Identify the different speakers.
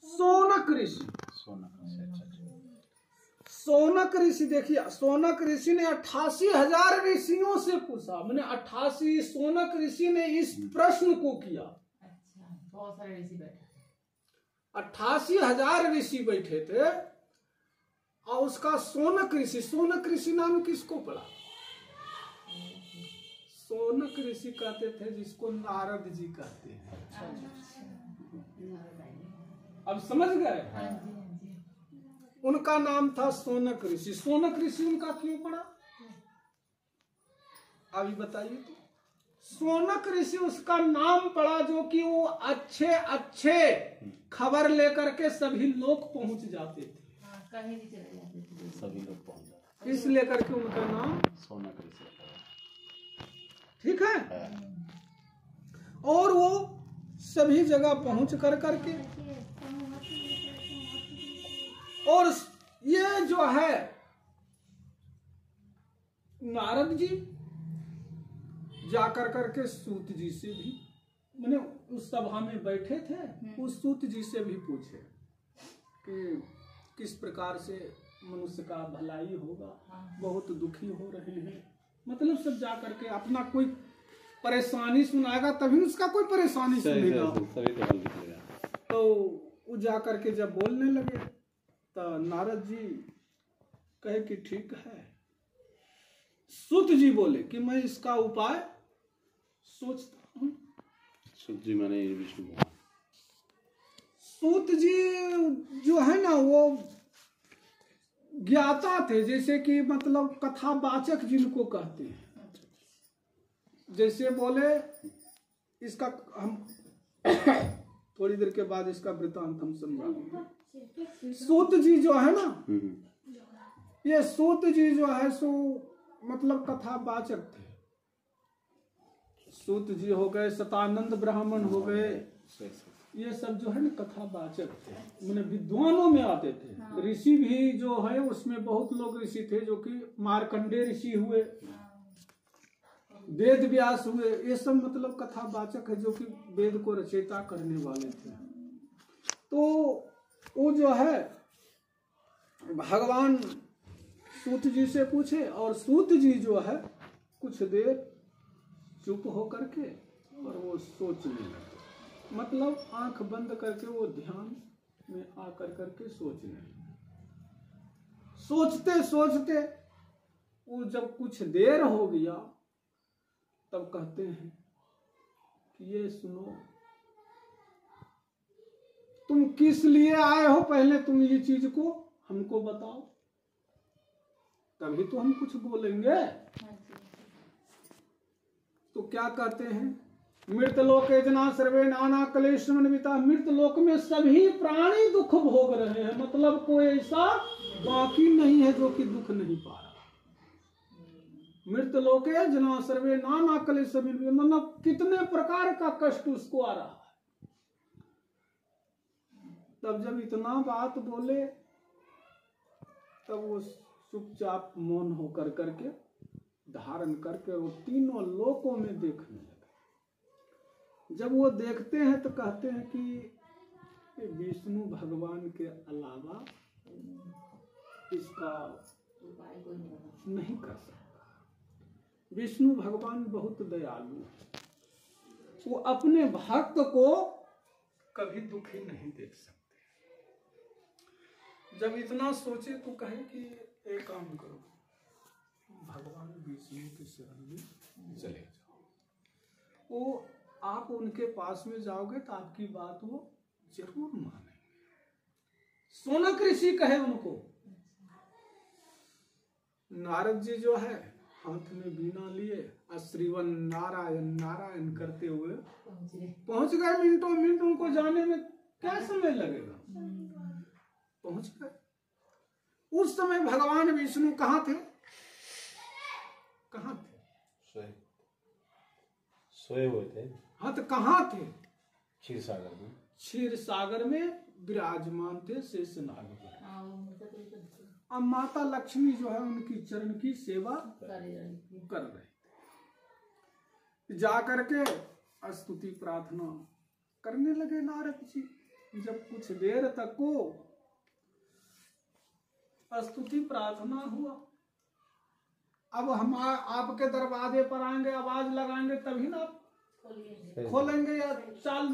Speaker 1: सोनक ऋषि। सोनक ऋषि देखिए, सोनक ऋषि ने 88,000 ऋषियों से पूछा, मैंने 88 सोनक ऋषि ने इस प्रश्न को किया।
Speaker 2: अच्छा, बहुत सारे ऋषि बैठे थे।
Speaker 1: 88,000 ऋषि बैठे थे और उसका सोनक ऋषि नाम किसको पड़ा? सोनक ऋषि कहते थे जिसको नारद जी कहते हैं। अब समझ गए? उनका नाम था सोनक ऋषि। सोनक ऋषि उनका क्यों पड़ा अभी बताइए तो। सोनक ऋषि उसका नाम पड़ा जो कि वो अच्छे अच्छे खबर लेकर के सभी लोग पहुंच जाते थे।
Speaker 2: कहीं भी चले जाते थे,
Speaker 3: सभी लोग पहुंच जाते,
Speaker 1: इस लेकर के उनका नाम
Speaker 3: सोनक ऋषि।
Speaker 1: ठीक है। और वो सभी जगह पहुंच कर करके, और ये जो है नारद जी जाकर करके सूत जी से भी, मैंने उस सभा में बैठे थे, उस सूत जी से भी पूछे कि किस प्रकार से मनुष्य का भलाई होगा, बहुत दुखी हो रहे हैं, मतलब सब जा करके अपना कोई परेशानी सुनाएगा तभी उसका कोई परेशानी सुनेगा। तो वो जा करके जब बोलने लगे तो नारद जी कहे कि ठीक है। सूत जी बोले कि मैं इसका उपाय सोचता हूँ।
Speaker 3: सूत जी माने विष्णु भगवान।
Speaker 1: सूत जी जो है ना वो ज्ञाता थे, जैसे कि मतलब कथावाचक जिनको कहते हैं। जैसे बोले इसका हम थोड़ी देर के बाद इसका वृतांत हम समझा देंगे। सूत जी जो है ना, ये सूत जी जो है सो मतलब कथावाचक थे। सूत जी हो गए, शतानंद ब्राह्मण हो गए, ये सब जो है ना कथावाचक थे, मैंने विद्वानों में आते थे। ऋषि भी जो है उसमें बहुत लोग ऋषि थे, जो कि मार्कंडेय ऋषि हुए, वेद व्यास हुए, ये सब मतलब कथावाचक है जो कि वेद को रचयिता करने वाले थे। तो वो जो है भगवान सूत जी से पूछे और सूत जी जो है कुछ देर चुप हो करके और वो सोचने लगे, मतलब आंख बंद करके वो ध्यान में आकर करके सोचने लगे। सोचते सोचते वो जब कुछ देर हो गया तब कहते हैं कि ये सुनो, तुम किस लिए आए हो, पहले तुम ये चीज को हमको बताओ, तभी तो हम कुछ बोलेंगे। तो क्या कहते हैं, मृत लोके जना सर्वे नाना क्लेशमन्विता। मृत लोक में सभी प्राणी दुख भोग रहे हैं, मतलब कोई ऐसा बाकी नहीं है जो कि दुख नहीं पा रहा। मृत लोके जना सर्वे नाना क्लेशमन्विता, मतलब कितने प्रकार का कष्ट उसको आ रहा है। तब जब इतना बात बोले तब वो चुपचाप मौन होकर करके धारण करके वो तीनों लोकों में देखने लगे। जब वो देखते हैं तो कहते हैं कि विष्णु भगवान के अलावा इसका उपाय कोई नहीं कर सकता। विष्णु भगवान बहुत दयालु है, वो अपने भक्त को कभी दुखी नहीं देख सकते। जब इतना सोचे तो कहे कि एक काम करो, भगवान विष्णु के शरण में चले जाओ, वो आप उनके पास में जाओगे तो आपकी बात वो जरूर मानेंगे। सोनक ऋषि कहे उनको। नारद जी जो है हाथ में बीना लिए श्रीवन नारायण नारायण करते हुए पहुंच गए। मिनटों मिनट उनको जाने में क्या समय लगेगा, पहुंच गए। उस समय भगवान विष्णु कहाँ थे, कहाँ थे?
Speaker 3: सोए हुए थे।
Speaker 1: हाँ तो कहाँ थे?
Speaker 3: क्षीर सागर में। क्षीर
Speaker 1: सागर में विराजमान थे शेषनाग पर। अब माता लक्ष्मी जो है उनकी चरण की सेवा कर रहे थे। जा करके स्तुति प्रार्थना करने लगे नारद जी। जब कुछ देर तक को स्तुति प्रार्थना हुआ, अब हम आपके दरवाजे पर आएंगे, आवाज लगाएंगे तभी ना आप खोलेंगे या चाल